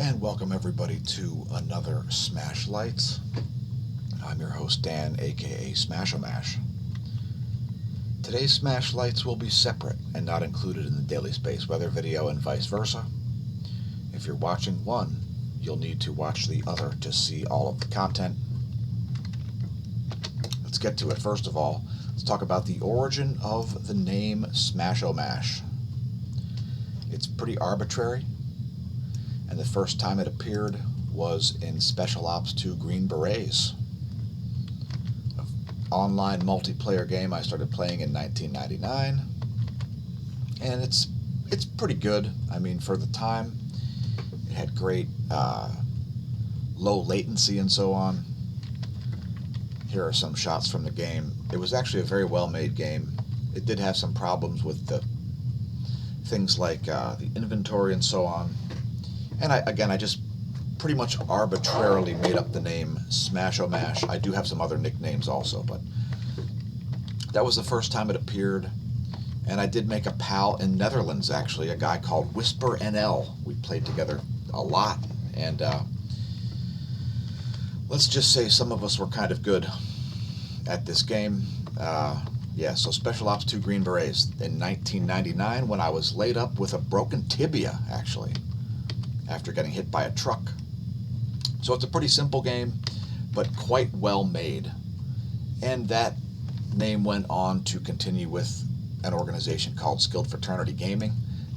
And welcome everybody to another smAshlight. I'm your host Dan, aka smAshomAsh. Today's smAshlights will be separate and not included in the daily space weather video and vice versa. If you're watching one, you'll need to watch the other to see all of the content. Let's get to it. First of all, let's talk about the origin of the name smAshomAsh. It's pretty arbitrary, and the first time it appeared was in Special Ops 2 Green Berets, an online multiplayer game I started playing in 1999, and it's pretty good. I mean, for the time, it had great low latency and so on. Here are some shots from the game. It was actually a very well-made game. It did have some problems with the things like the inventory and so on. And I just pretty much arbitrarily made up the name smAshomAsh. I do have some other nicknames also, but that was the first time it appeared. And I did make a pal in Netherlands, actually, a guy called Whisper NL. We played together a lot, and let's just say some of us were kind of good at this game. So Special Ops 2 Green Berets in 1999, when I was laid up with a broken tibia, actually, after getting hit by a truck. So it's a pretty simple game, but quite well made. And that name went on to continue with an organization called Unskilled Fraternity Gaming.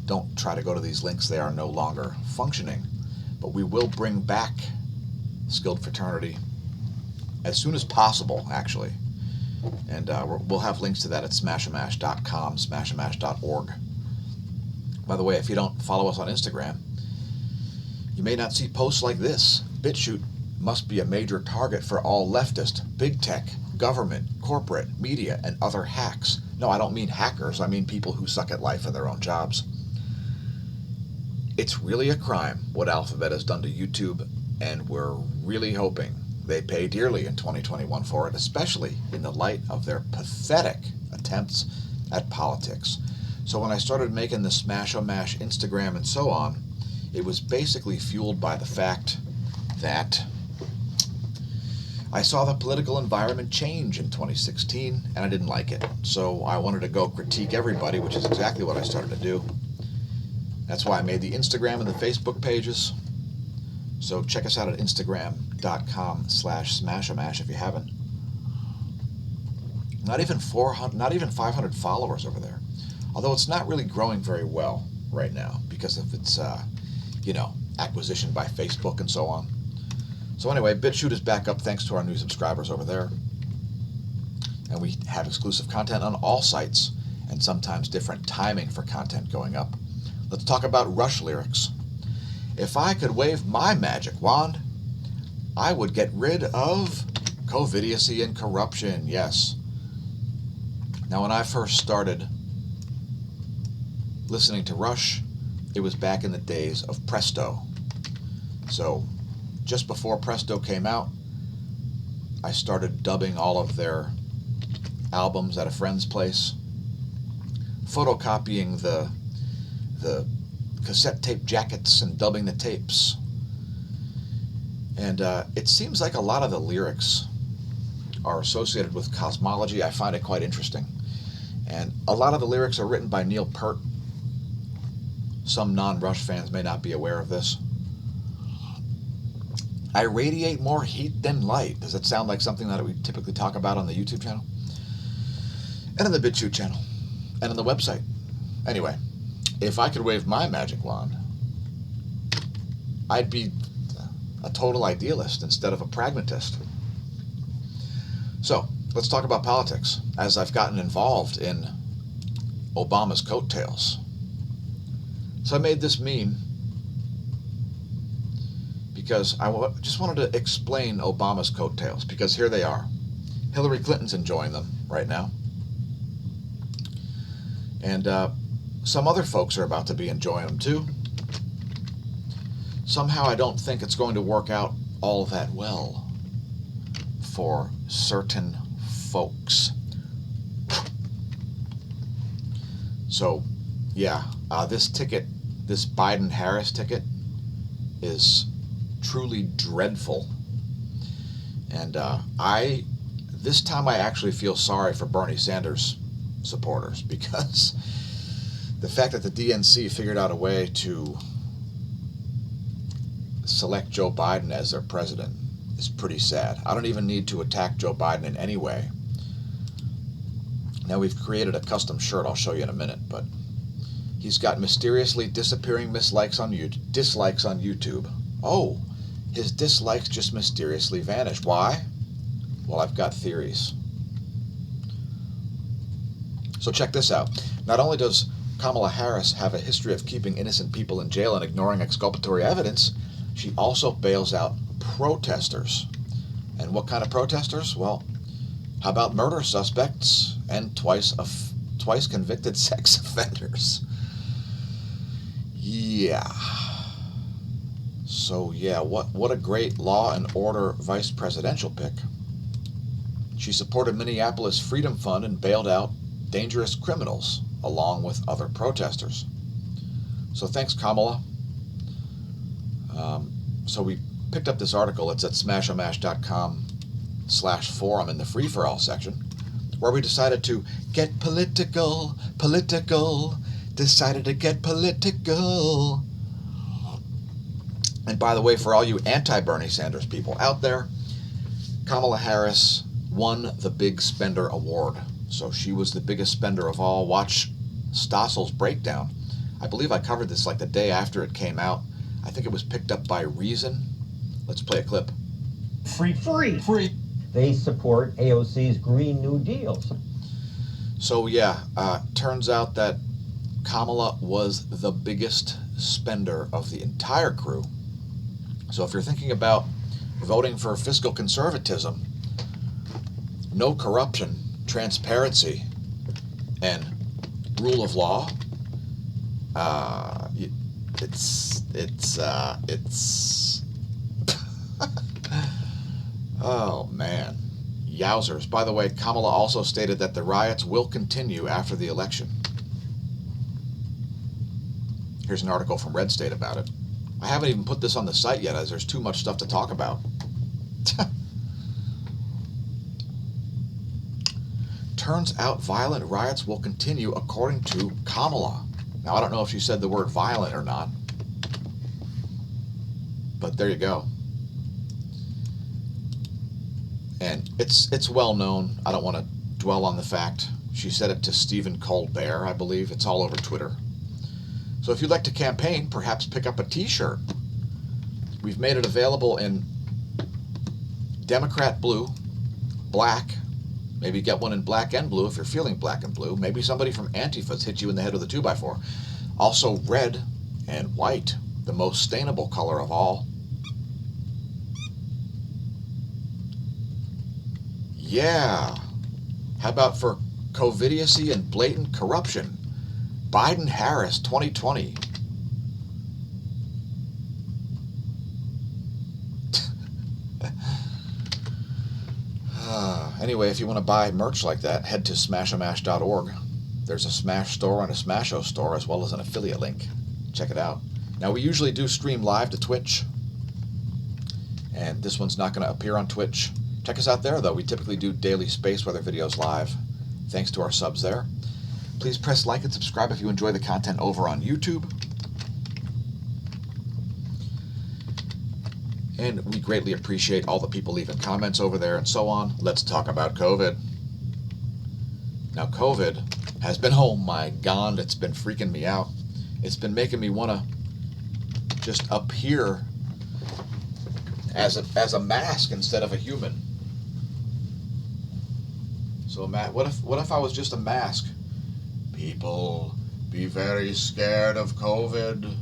Don't try to go to these links, they are no longer functioning. But we will bring back Skilled Fraternity as soon as possible, actually. And we'll have links to that at smAshomAsh.com, smAshomAsh.org. By the way, if you don't follow us on Instagram, you may not see posts like this. BitChute must be a major target for all leftist, big tech, government, corporate, media, and other hacks. No, I don't mean hackers. I mean people who suck at life and their own jobs. It's really a crime what Alphabet has done to YouTube, and we're really hoping they pay dearly in 2021 for it, especially in the light of their pathetic attempts at politics. So when I started making the smAshomAsh Instagram and so on, it was basically fueled by the fact that I saw the political environment change in 2016, and I didn't like it. So I wanted to go critique everybody, which is exactly what I started to do. That's why I made the Instagram and the Facebook pages. So check us out at instagram.com/smAshomAsh if you haven't. Not even 500 followers over there. Although it's not really growing very well right now because of its, acquisition by Facebook and so on. So anyway, BitChute is back up thanks to our new subscribers over there. And we have exclusive content on all sites and sometimes different timing for content going up. Let's talk about Rush lyrics. If I could wave my magic wand, I would get rid of covidiocy and corruption, yes. Now, when I first started listening to Rush, it was back in the days of Presto. So, just before Presto came out, I started dubbing all of their albums at a friend's place, photocopying the cassette tape jackets and dubbing the tapes. And it seems like a lot of the lyrics are associated with cosmology. I find it quite interesting. And a lot of the lyrics are written by Neil Peart. Some non-Rush fans may not be aware of this. I radiate more heat than light. Does it sound like something that we typically talk about on the YouTube channel? And on the BitChute channel? And on the website? Anyway, if I could wave my magic wand, I'd be a total idealist instead of a pragmatist. So, let's talk about politics, as I've gotten involved in Obama's coattails. So I made this meme because I just wanted to explain Obama's coattails, because here they are. Hillary Clinton's enjoying them right now. And some other folks are about to be enjoying them too. Somehow I don't think it's going to work out all that well for certain folks. So, yeah, this Biden-Harris ticket is truly dreadful. And this time I actually feel sorry for Bernie Sanders supporters, because the fact that the DNC figured out a way to select Joe Biden as their president is pretty sad. I don't even need to attack Joe Biden in any way. Now we've created a custom shirt I'll show you in a minute, but he's got mysteriously disappearing dislikes on YouTube. Oh, his dislikes just mysteriously vanished. Why? Well, I've got theories. So check this out. Not only does Kamala Harris have a history of keeping innocent people in jail and ignoring exculpatory evidence, she also bails out protesters. And what kind of protesters? Well, how about murder suspects and twice convicted sex offenders? Yeah. So yeah, what a great law and order vice presidential pick. She supported Minneapolis Freedom Fund and bailed out dangerous criminals along with other protesters. So thanks, Kamala. So we picked up this article. It's at smAshomAsh.com/forum in the free-for-all section, where we decided to get political, decided to get political. And by the way, for all you anti-Bernie Sanders people out there, Kamala Harris won the Big Spender Award. So she was the biggest spender of all. Watch Stossel's breakdown. I believe I covered this like the day after it came out. I think it was picked up by Reason. Let's play a clip. Free. They support AOC's Green New Deal. So yeah, turns out that Kamala was the biggest spender of the entire crew. So if you're thinking about voting for fiscal conservatism, no corruption, transparency, and rule of law, it's oh man, yowzers. By the way, Kamala also stated that the riots will continue after the election. Here's an article from Red State about it. I haven't even put this on the site yet, as there's too much stuff to talk about. Turns out violent riots will continue, according to Kamala. Now, I don't know if she said the word violent or not, but there you go. And it's well known. I don't want to dwell on the fact. She said it to Stephen Colbert, I believe. It's all over Twitter. So if you'd like to campaign, perhaps pick up a t-shirt. We've made it available in Democrat blue, black, maybe get one in black and blue if you're feeling black and blue. Maybe somebody from Antifa's hit you in the head with a 2x4. Also red and white, the most sustainable color of all. Yeah. How about for covidiocy and blatant corruption? Biden-Harris 2020. Anyway, if you want to buy merch like that, head to smAshomAsh.org. There's a Smash store and a smAsho store, as well as an affiliate link. Check it out. Now, we usually do stream live to Twitch, and this one's not going to appear on Twitch. Check us out there, though. We typically do daily space weather videos live. Thanks to our subs there. Please press like and subscribe if you enjoy the content over on YouTube. And we greatly appreciate all the people leaving comments over there and so on. Let's talk about COVID. Now, COVID has been, oh my God, it's been freaking me out. It's been making me want to just appear as a mask instead of a human. So, Matt, what if I was just a mask? People, be very scared of COVID.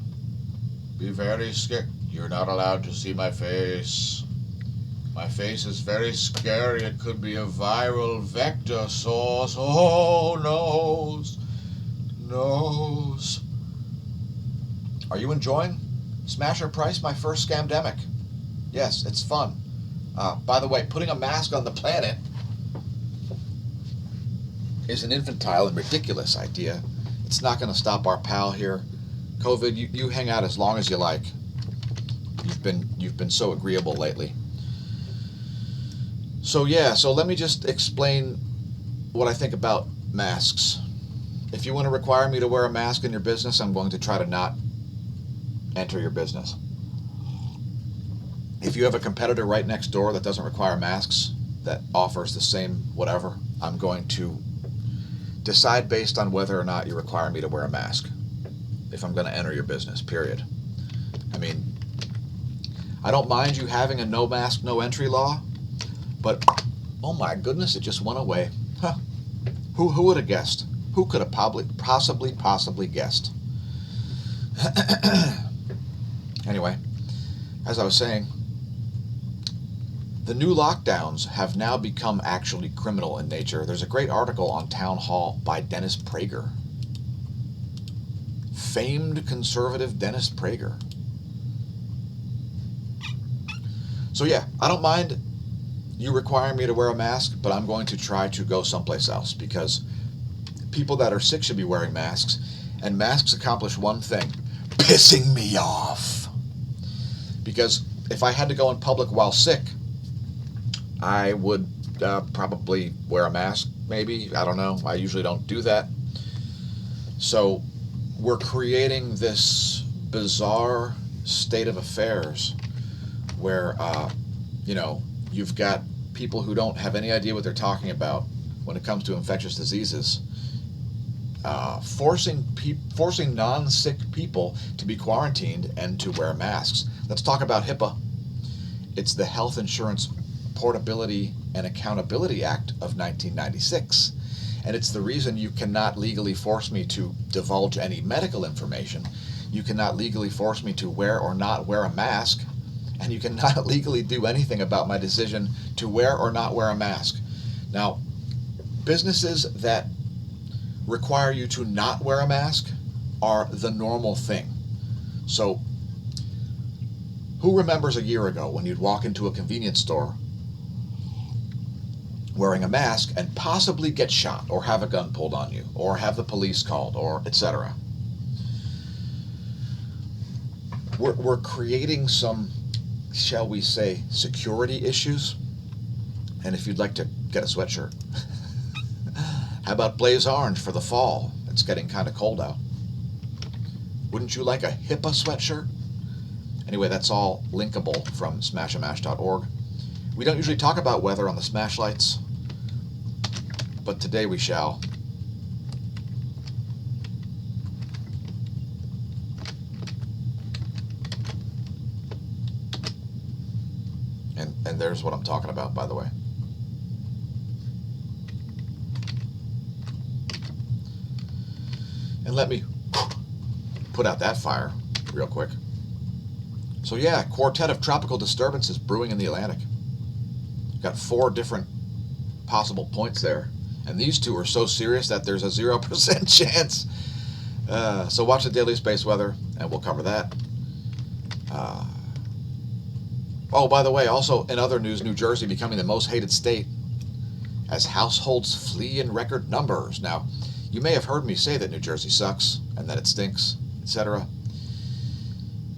Be very scared. You're not allowed to see my face. My face is very scary. It could be a viral vector source. Oh, nose. Are you enjoying Smasher Price, my first scamdemic? Yes, it's fun. By the way, putting a mask on the planet is an infantile and ridiculous idea. It's not going to stop our pal here. COVID, you hang out as long as you like. You've been so agreeable lately. So yeah, so let me just explain what I think about masks. If you want to require me to wear a mask in your business, I'm going to try to not enter your business. If you have a competitor right next door that doesn't require masks, that offers the same whatever, I'm going to decide based on whether or not you require me to wear a mask if I'm going to enter your business, period. I mean, I don't mind you having a no mask, no entry law, but oh my goodness, it just went away. Huh. Who would have guessed? Who could have possibly guessed? Anyway, as I was saying, the new lockdowns have now become actually criminal in nature. There's a great article on Town Hall by Dennis Prager. Famed conservative Dennis Prager. So yeah, I don't mind you requiring me to wear a mask, but I'm going to try to go someplace else because people that are sick should be wearing masks, and masks accomplish one thing: pissing me off. Because if I had to go in public while sick, I would probably wear a mask, maybe. I don't know. I usually don't do that. So we're creating this bizarre state of affairs where, you've got people who don't have any idea what they're talking about when it comes to infectious diseases, forcing non-sick people to be quarantined and to wear masks. Let's talk about HIPAA. It's the Health Insurance Portability and Accountability Act of 1996. And it's the reason you cannot legally force me to divulge any medical information. You cannot legally force me to wear or not wear a mask. And you cannot legally do anything about my decision to wear or not wear a mask. Now, businesses that require you to not wear a mask are the normal thing. So, who remembers a year ago when you'd walk into a convenience store wearing a mask and possibly get shot or have a gun pulled on you or have the police called or etc.? We're creating some, shall we say, security issues. And if you'd like to get a sweatshirt, how about blaze orange for the fall? It's getting kind of cold out. Wouldn't you like a HIPAA sweatshirt? Anyway, that's all linkable from smAshomAsh.org. We don't usually talk about weather on the smAshlights, but today we shall. And there's what I'm talking about, by the way. And let me put out that fire real quick. So yeah, quartet of tropical disturbances brewing in the Atlantic. Got 4 different possible points there. And these 2 are so serious that there's a 0% chance. So watch the daily space weather, and we'll cover that. Oh, by the way, also in other news, New Jersey becoming the most hated state as households flee in record numbers. Now, you may have heard me say that New Jersey sucks and that it stinks, etc.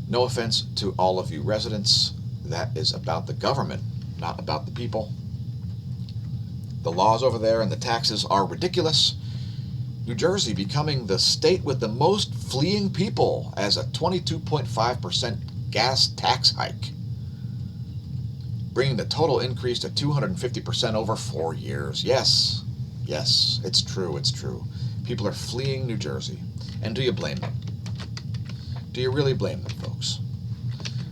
No offense to all of you residents. That is about the government, not about the people. The laws over there and the taxes are ridiculous. New Jersey becoming the state with the most fleeing people as a 22.5% gas tax hike, bringing the total increase to 250% over 4 years. Yes, it's true, it's true. People are fleeing New Jersey. And do you blame them? Do you really blame them, folks?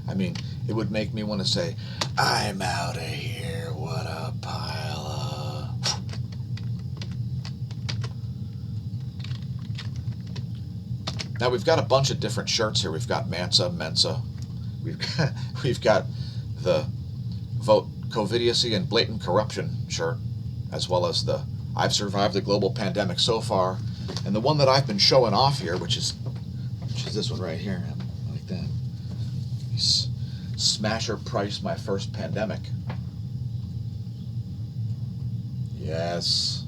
I mean, it would make me want to say, I'm out of here, what a pile of... Now we've got a bunch of different shirts here. We've got Mensa. We've got the Vote Covidiacy and Blatant Corruption shirt, as well as the I've Survived the Global Pandemic so far, and the one that I've been showing off here, which is this one right here, like that. Smasher Price My First Pandemic. Yes.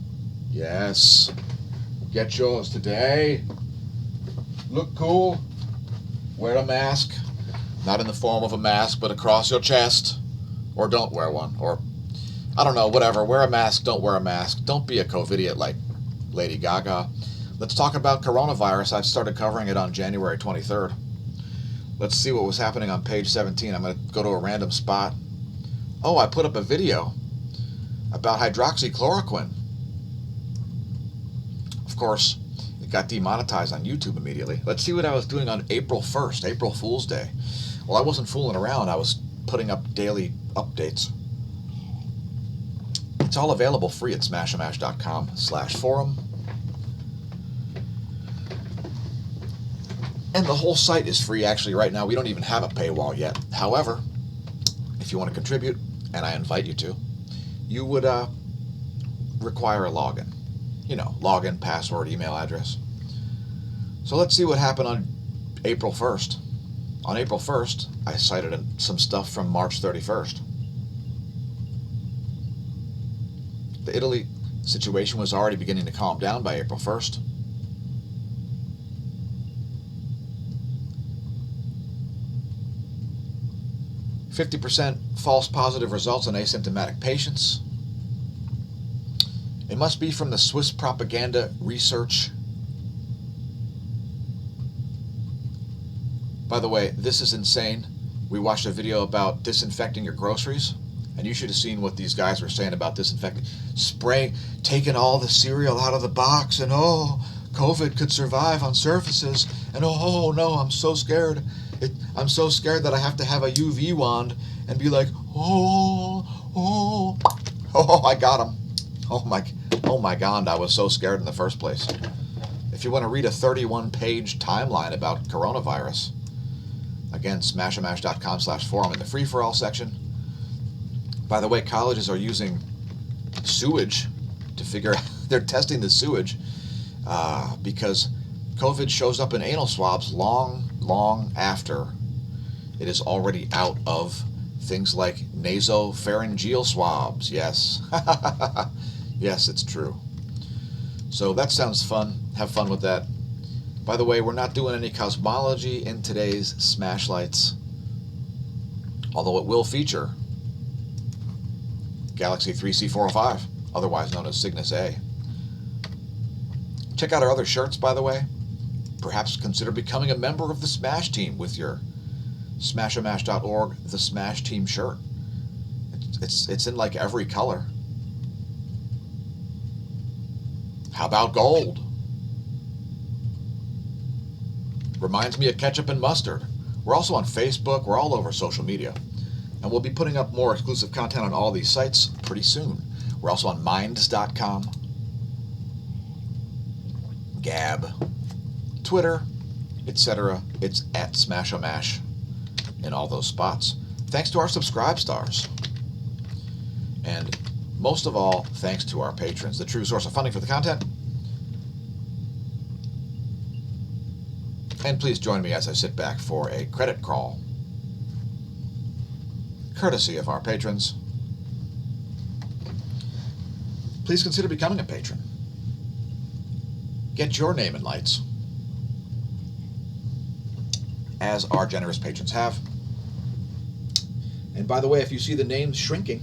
Get yours today. Look cool. Wear a mask. Not in the form of a mask, but across your chest. Or don't wear one. Or, I don't know, whatever. Wear a mask, don't wear a mask. Don't be a COVIDiot like Lady Gaga. Let's talk about coronavirus. I started covering it on January 23rd. Let's see what was happening on page 17. I'm going to go to a random spot. Oh, I put up a video about hydroxychloroquine. Of course, it got demonetized on YouTube immediately. Let's see what I was doing on April 1st, April Fool's Day. Well, I wasn't fooling around. I was putting up daily updates. It's all available free at smAshomAsh.com/forum. And the whole site is free actually right now. We don't even have a paywall yet. However, if you want to contribute, and I invite you to, you would require a login. You know, login, password, email address. So let's see what happened on April 1st. On April 1st, I cited some stuff from March 31st. The Italy situation was already beginning to calm down by April 1st. %, false positive results on asymptomatic patients. It must be from the Swiss propaganda research. By the way, this is insane. We watched a video about disinfecting your groceries, and you should have seen what these guys were saying about disinfecting. Spraying, taking all the cereal out of the box, and oh, COVID could survive on surfaces, and oh no, I'm so scared. I'm so scared that I have to have a UV wand and be like, oh, I got him. Oh my God, I was so scared in the first place. If you want to read a 31-page timeline about coronavirus, again, smAshomAsh.com/forum in the free-for-all section. By the way, colleges are using sewage to figure out, they're testing the sewage because COVID shows up in anal swabs long after it is already out of things like nasopharyngeal swabs. Yes. Yes, it's true. So that sounds fun. Have fun with that. By the way, we're not doing any cosmology in today's smAshlights, although it will feature Galaxy 3C405, otherwise known as Cygnus A. Check out our other shirts, by the way. Perhaps consider becoming a member of the SMASH team with your smAshomAsh.org The SMASH Team shirt. It's in like every color. How about gold? Reminds me of ketchup and mustard. We're also on Facebook. We're all over social media. And we'll be putting up more exclusive content on all these sites pretty soon. We're also on minds.com, Gab, Twitter, etc. It's at smAshomAsh in all those spots. Thanks to our subscribe stars. And most of all, thanks to our patrons, the true source of funding for the content. And please join me as I sit back for a credit crawl, courtesy of our patrons. Please consider becoming a patron. Get your name in lights, as our generous patrons have. And by the way, if you see the names shrinking,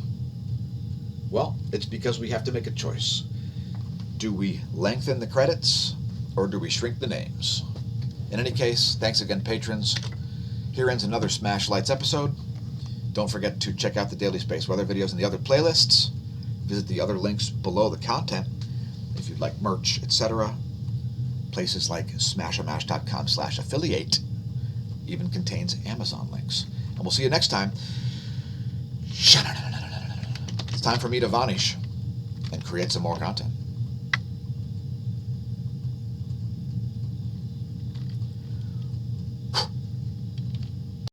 well, it's because we have to make a choice. Do we lengthen the credits, or do we shrink the names? In any case, thanks again, patrons. Here ends another smAshlights episode. Don't forget to check out the Daily Space Weather videos and the other playlists. Visit the other links below the content if you'd like merch, etc. Places like smAshomAsh.com/affiliate even contains Amazon links. And we'll see you next time. It's time for me to vanish and create some more content.